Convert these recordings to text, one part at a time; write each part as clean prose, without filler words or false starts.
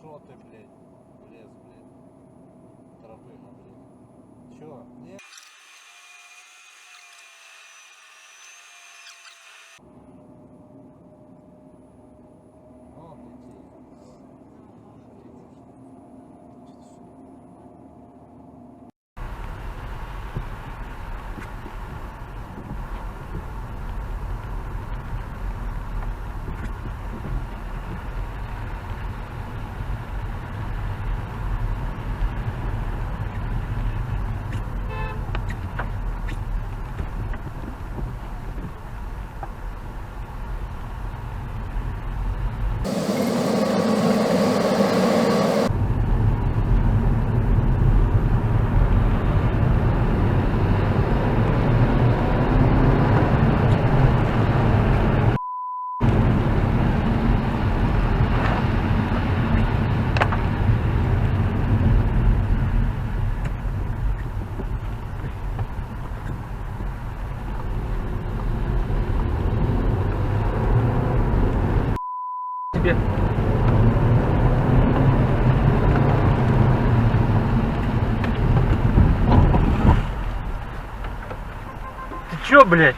Шо ты, блядь? Влез, блядь. Травыга, блядь. Чё? Нет? Ты чё, блядь?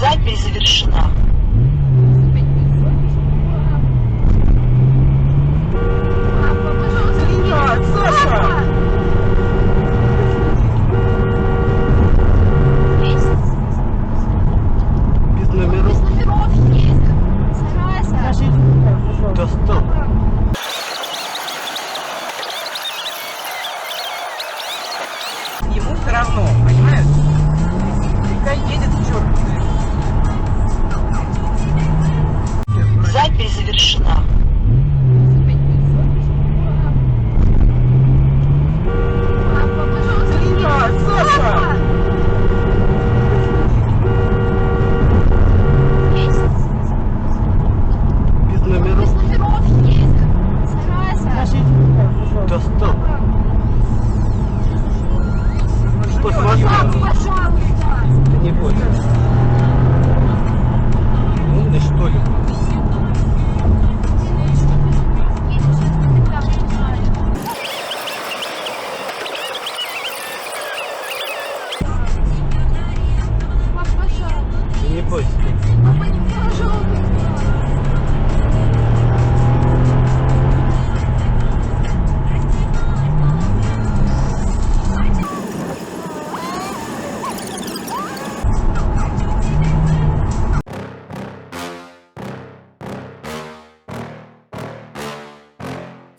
Запись завершена. Без номеров. Да стоп. Ему все равно, понимаешь? Пускай едет к черту. Запись завершена. Саша! Без номеров. Да стоп. Что смотришь? Ты не бойся. Умный, что ли? Ты не бойся.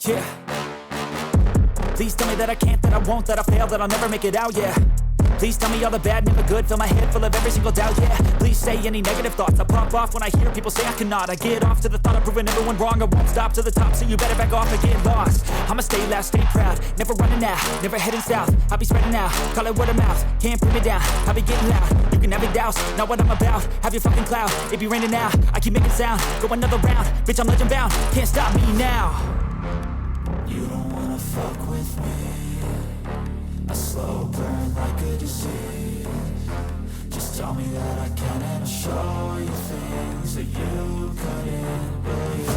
Yeah. Please tell me that I can't, that I won't, that I fail, that I'll never make it out, yeah. Please tell me all the bad, never good, fill my head full of every single doubt, yeah. Please say any negative thoughts, I pop off when I hear people say I cannot. I get off to the thought of proving everyone wrong, I won't stop to the top, so you better back off and get lost. I'ma stay loud, stay proud, never running out, never heading south. I'll be spreading out, call it word of mouth, can't put me down, I'll be getting loud. You can have your doubts, not what I'm about, have your fucking clout, it be raining now, I keep making sound, go another round, bitch I'm legend bound, can't stop me now. You don't wanna fuck with me, a slow burn like a disease. Just tell me that I can and I'll show you things that you couldn't believe.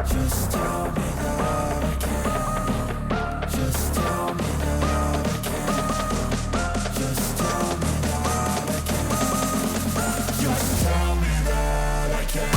Just tell me that I can. Just tell me that I can. Just tell me that I can. Just tell me that I can.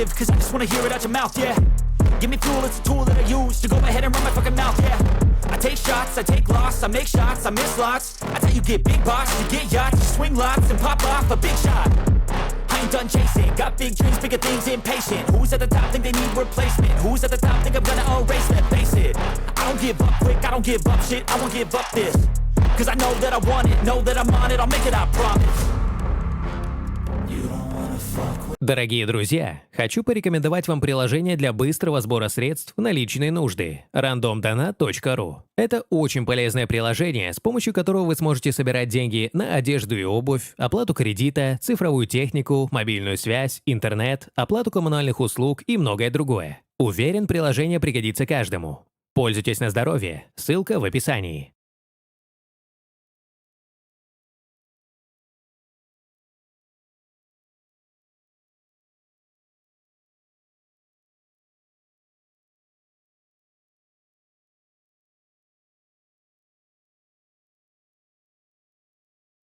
live, cause I just wanna hear it out your mouth, yeah. Give me fuel, it's a tool that I use to go ahead and run my fucking mouth, yeah. I take shots, I take loss, I make shots, I miss lots. That's how you get big box, you get yachts, you swing lots and pop off a big shot. I ain't done chasing, got big dreams, bigger things, impatient. Who's at the top think they need replacement? Who's at the top think I'm gonna erase them? Face it, I don't give up quick, I don't give up shit, I won't give up this. Cause I know that I want it, know that I'm on it, I'll make it, I promise. Дорогие друзья, хочу порекомендовать вам приложение для быстрого сбора средств на личные нужды randomdonat.ru. Это очень полезное приложение, с помощью которого вы сможете собирать деньги на одежду и обувь, оплату кредита, цифровую технику, мобильную связь, интернет, оплату коммунальных услуг и многое другое. Уверен, приложение пригодится каждому. Пользуйтесь на здоровье, ссылка в описании.